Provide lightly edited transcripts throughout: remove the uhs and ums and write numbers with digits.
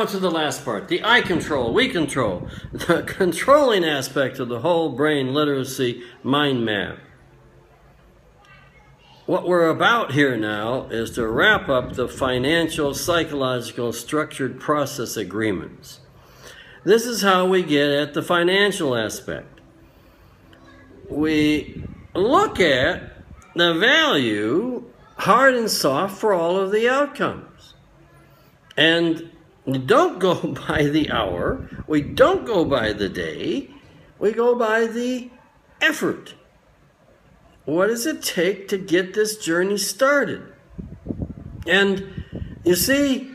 to the last part, the I control, we control, the controlling aspect of the whole brain literacy mind map. What we're about here now is to wrap up the financial, psychological, structured process agreements. This is how we get at the financial aspect. We look at the value, hard and soft, for all of the outcomes. And we don't go by the hour, we don't go by the day, we go by the effort. What does it take to get this journey started? And you see,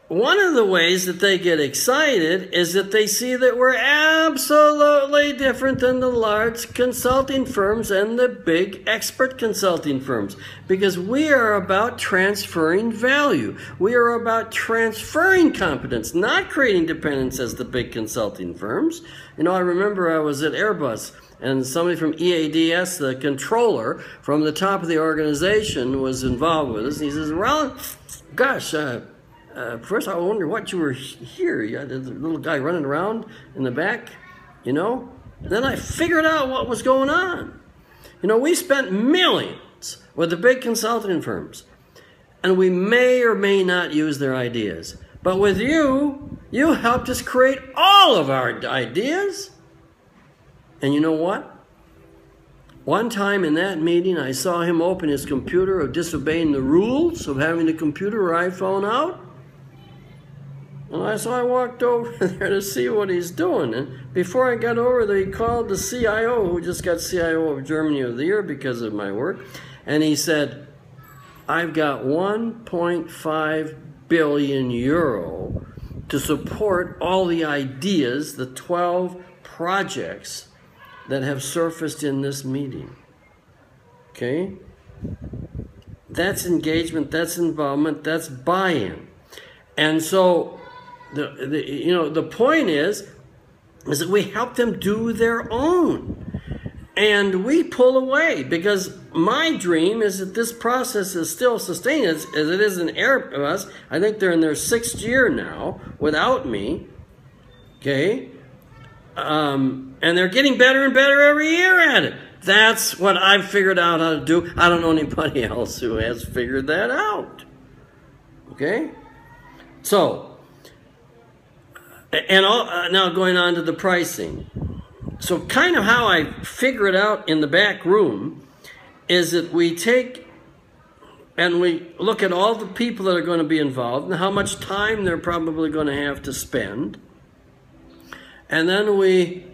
one of the ways that they get excited is that they see that we're absolutely different than the large consulting firms and the big expert consulting firms, because we are about transferring value. We are about transferring competence, not creating dependence as the big consulting firms. You know, I remember I was at Airbus, and somebody from EADS, the controller from the top of the organization, was involved with us. And he says, well, gosh, first I wonder what you were here. You had a little guy running around in the back, you know. Then I figured out what was going on. You know, we spent millions with the big consulting firms, and we may or may not use their ideas. But with you, you helped us create all of our ideas. And you know what? One time in that meeting, I saw him open his computer of disobeying the rules of having the computer or iPhone out. And so I walked over there to see what he's doing. And before I got over there, he called the CIO, who just got CIO of Germany of the Year because of my work. And he said, I've got 1.5 billion euro to support all the ideas, the 12 projects that have surfaced in this meeting. Okay? That's engagement, that's involvement, that's buy-in. And so, the point is that we help them do their own. And we pull away, because my dream is that this process is still sustained as it is in Airbus. I think they're in their 6th year now without me. Okay? And they're getting better and better every year at it. That's what I've figured out how to do. I don't know anybody else who has figured that out. Okay? So, and now going on to the pricing. So kind of how I figure it out in the back room is that we take and we look at all the people that are going to be involved and how much time they're probably going to have to spend. And then we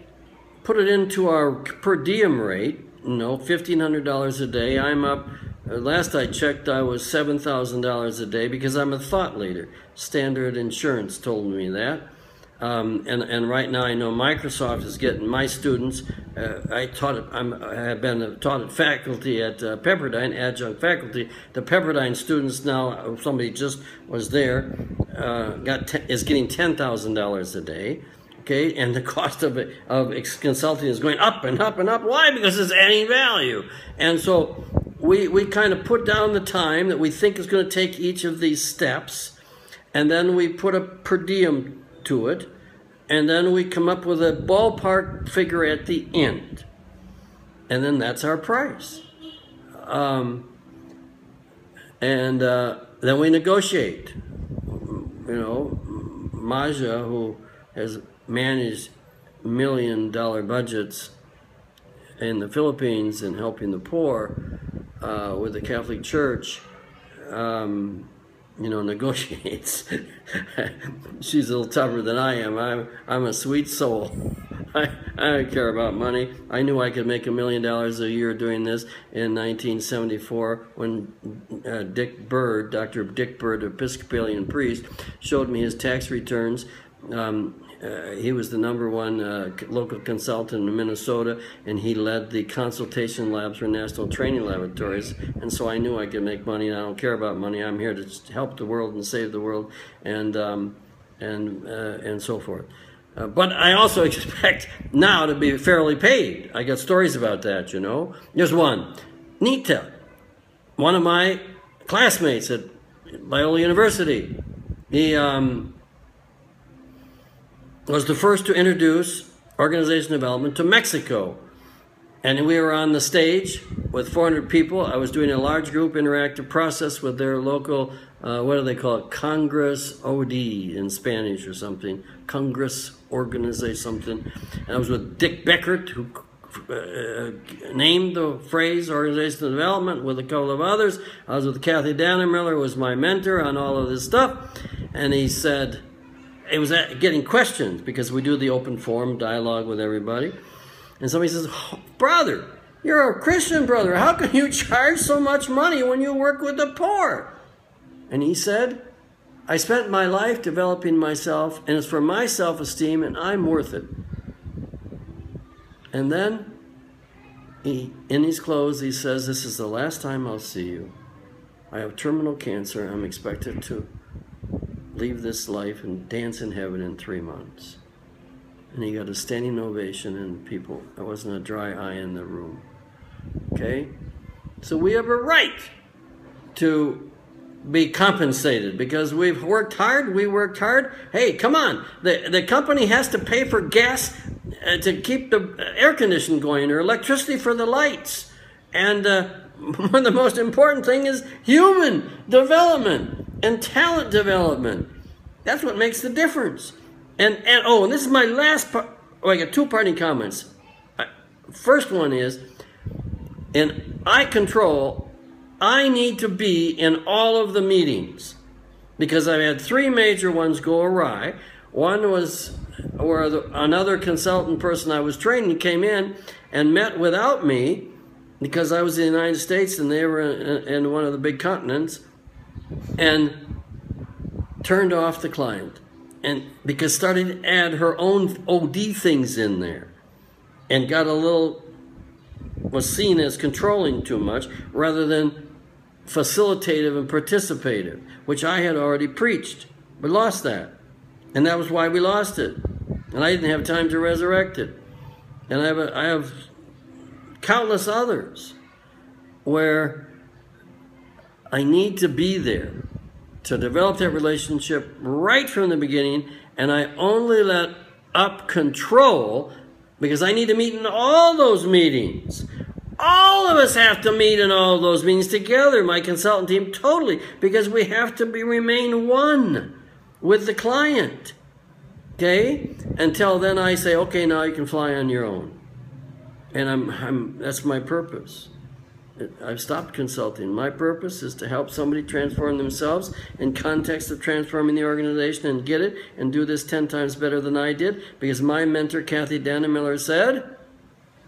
put it into our per diem rate, you know, $1,500 a day. I'm up, last I checked, I was $7,000 a day because I'm a thought leader. Standard Insurance told me that. And right now I know Microsoft is getting my students. I have been taught at faculty at Pepperdine, adjunct faculty. The Pepperdine students now, somebody just was there, is getting $10,000 a day. Okay, and the cost of consulting is going up and up and up. Why? Because it's adding value. And so we kind of put down the time that we think is going to take each of these steps, and then we put a per diem to it, and then we come up with a ballpark figure at the end. And then that's our price. And then we negotiate. You know, Maja, who has managed $1 million budgets in the Philippines and helping the poor with the Catholic Church, you know, negotiates. She's a little tougher than I am. I'm a sweet soul. I don't care about money. I knew I could make $1 million a year doing this in 1974 when Dick Bird, Dr. Dick Bird, Episcopalian priest, showed me his tax returns. He was the #1 local consultant in Minnesota, and he led the consultation labs for National Training Laboratories. And so I knew I could make money, and I don't care about money. I'm here to help the world and save the world, and so forth. But I also expect now to be fairly paid. I got stories about that, you know. There's one. Nita, one of my classmates at Biola University, He was the first to introduce organization development to Mexico. And we were on the stage with 400 people. I was doing a large group interactive process with their local, what do they call it? Congress OD in Spanish or something. Congress Organization something. And I was with Dick Beckert, who named the phrase organizational development, with a couple of others. I was with Kathy Dannemiller, who was my mentor on all of this stuff. And he said, it was getting questions because we do the open forum dialogue with everybody. And somebody says, oh, brother, you're a Christian brother. How can you charge so much money when you work with the poor? And he said, I spent my life developing myself, and it's for my self-esteem, and I'm worth it. And then, in his close, he says, this is the last time I'll see you. I have terminal cancer. I'm expected to leave this life and dance in heaven in 3 months. And he got a standing ovation, and people, there wasn't a dry eye in the room. Okay? So we have a right to be compensated because we've worked hard. We worked hard. Hey, come on. The company has to pay for gas to keep the air conditioning going, or electricity for the lights. And one of the most important thing is human development and talent development. That's what makes the difference. And this is my last part. Oh, I got 2 parting comments. First one is, in iControl, I need to be in all of the meetings because I've had 3 major ones go awry. One was where another consultant person I was training came in and met without me because I was in the United States and they were in one of the big continents, and turned off the client. And because started to add her own OD things in there and got a little, was seen as controlling too much rather than facilitative and participative, which I had already preached. We lost that. And that was why we lost it. And I didn't have time to resurrect it. And I have countless others where I need to be there to develop that relationship right from the beginning, and I only let up control because I need to meet in all those meetings. All of us have to meet in all those meetings together, my consultant team, totally, because we have to remain one with the client, okay? Until then I say, okay, now you can fly on your own. And that's my purpose. I've stopped consulting. My purpose is to help somebody transform themselves in context of transforming the organization and get it and do this 10 times better than I did, because my mentor, Kathy Dannemiller, said,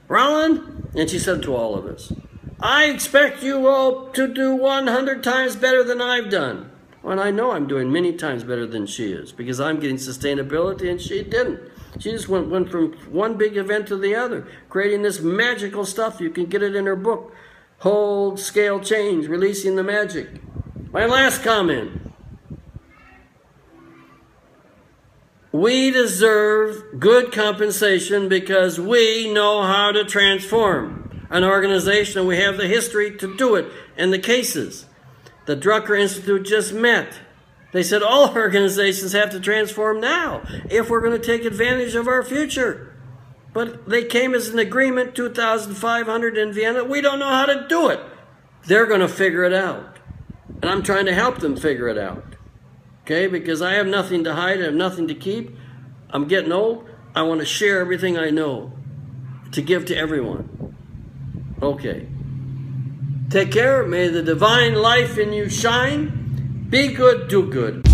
Roland, and she said to all of us, I expect you all to do 100 times better than I've done. Well, and I know I'm doing many times better than she is because I'm getting sustainability and she didn't. She just went from one big event to the other, creating this magical stuff. You can get it in her book. Hold, scale, change, releasing the magic. My last comment. We deserve good compensation because we know how to transform an organization, and we have the history to do it and the cases. The Drucker Institute just met. They said all organizations have to transform now if we're going to take advantage of our future. But they came as an agreement, 2,500 in Vienna. We don't know how to do it. They're going to figure it out. And I'm trying to help them figure it out. Okay? Because I have nothing to hide. I have nothing to keep. I'm getting old. I want to share everything I know to give to everyone. Okay. Take care. May the divine life in you shine. Be good, do good.